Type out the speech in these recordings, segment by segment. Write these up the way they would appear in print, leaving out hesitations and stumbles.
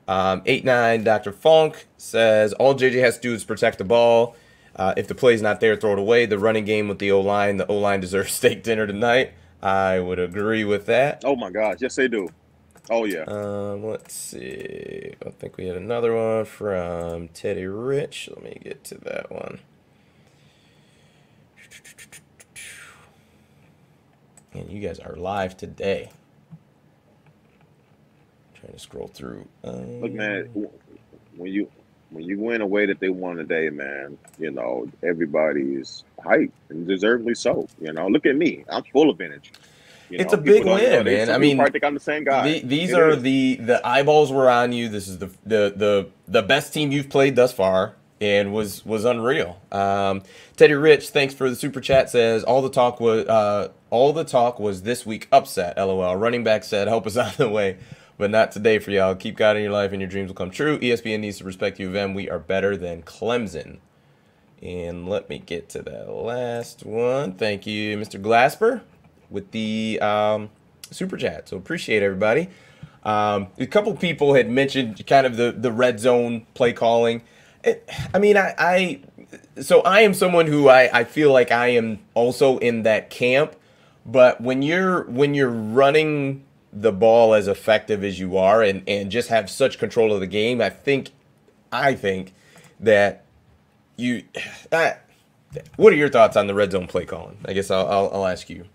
8-9 Dr. Funk says all JJ has to do is protect the ball. If the play's not there, throw it away. The running game with the O-line deserves steak dinner tonight. I would agree with that. Oh my gosh, yes they do. Oh yeah. Let's see. I think we had another one from Teddy Rich. Let me get to that one. And you guys are live today. Trying to scroll through. Look, man, when you win a way that they won today, man, everybody's hyped and deservedly so. Look at me, I'm full of energy. It's a big win, man. I mean, I think I'm the same guy. These are the eyeballs were on you. This is the best team you've played thus far, and was unreal. Teddy Rich, thanks for the super chat. Says all the talk was this week upset. LOL. Running back said help us out of the way, but not today for y'all. Keep God in your life and your dreams will come true. ESPN needs to respect U of M. We are better than Clemson. And let me get to that last one. Thank you, Mr. Glasper, with the super chat. So appreciate everybody. A couple people had mentioned kind of the red zone play calling. So I am someone who I feel like I am also in that camp. But when you're running the ball as effective as you are and just have such control of the game, I think that you. What are your thoughts on the red zone play calling? I guess I'll ask you.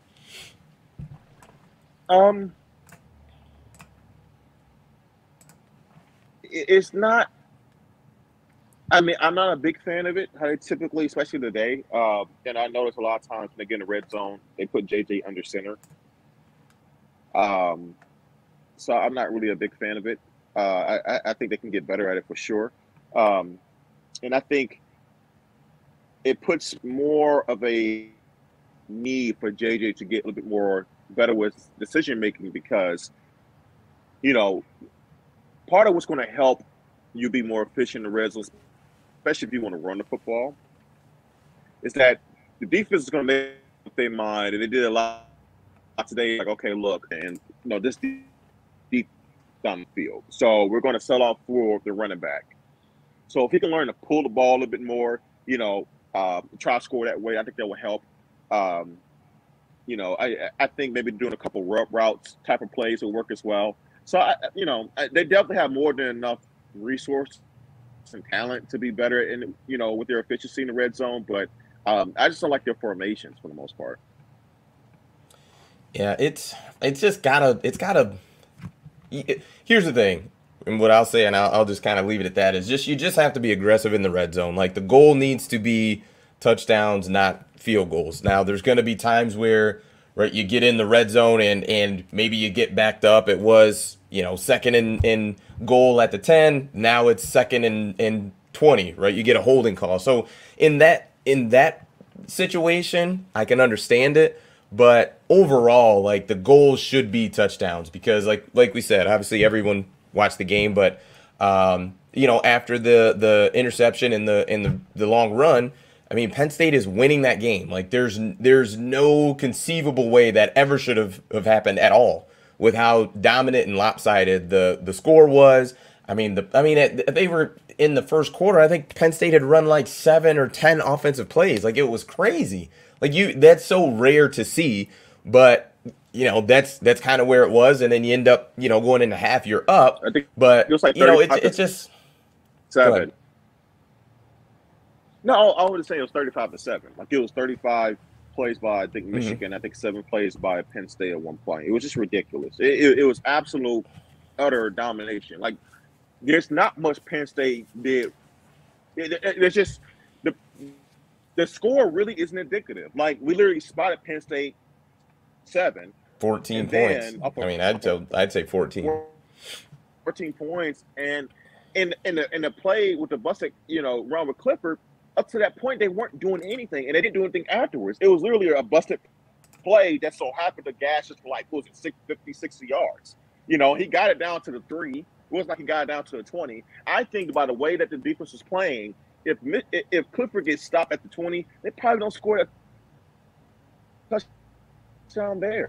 It's not. I mean, I'm not a big fan of it. How they typically, especially today, and I notice a lot of times when they get in the red zone, they put JJ under center. So I'm not really a big fan of it. I think they can get better at it for sure, and I think it puts more of a need for JJ to get a little bit more better with decision making because, part of what's going to help you be more efficient in the red zone, especially if you want to run the football, is that the defense is going to make up their mind, and they did a lot today. Like, okay, look, and this deep down the field, so we're going to sell off for the running back. So if he can learn to pull the ball a little bit more, try to score that way, I think that will help. I think maybe doing a couple routes type of plays will work as well. So they definitely have more than enough resource and talent to be better in with their efficiency in the red zone, but I just don't like their formations for the most part. Yeah, it's gotta. Here's the thing, and what I'll say, and I'll just kind of leave it at that, is you just have to be aggressive in the red zone. Like, the goal needs to be touchdowns, not field goals. Now, there's going to be times where, right, you get in the red zone and maybe you get backed up. It was, second in goal at the 10. Now it's second and 20, right? You get a holding call. So in that situation, I can understand it. But overall, like, the goals should be touchdowns because, like we said, obviously everyone watched the game, but after the interception and the long run, I mean, Penn State is winning that game. Like, there's no conceivable way that ever should have happened at all with how dominant and lopsided the score was. They were in the first quarter. I think Penn State had run like 7 or 10 offensive plays. Like, it was crazy. Like, that's so rare to see, but that's kind of where it was. And then you end up going into half, you're up. I think but it was like it's just 7. No, I would say it was 35-7. Like, it was 35 plays by, I think, Michigan. I think 7 plays by Penn State at one point. It was just ridiculous. It was absolute, utter domination. Like, there's not much Penn State did. There's just the score really isn't indicative. Like, we literally spotted Penn State 7. 14 points. I'd say 14. 14 points. And in the play with the busted, run with Clifford, up to that point, they weren't doing anything, and they didn't do anything afterwards. It was literally a busted play that so happened to gash us for, like, what was it, 50, 60 yards. He got it down to the 3. It wasn't like he got it down to the 20. I think by the way that the defense was playing, if Clifford gets stopped at the 20, they probably don't score that touchdown there.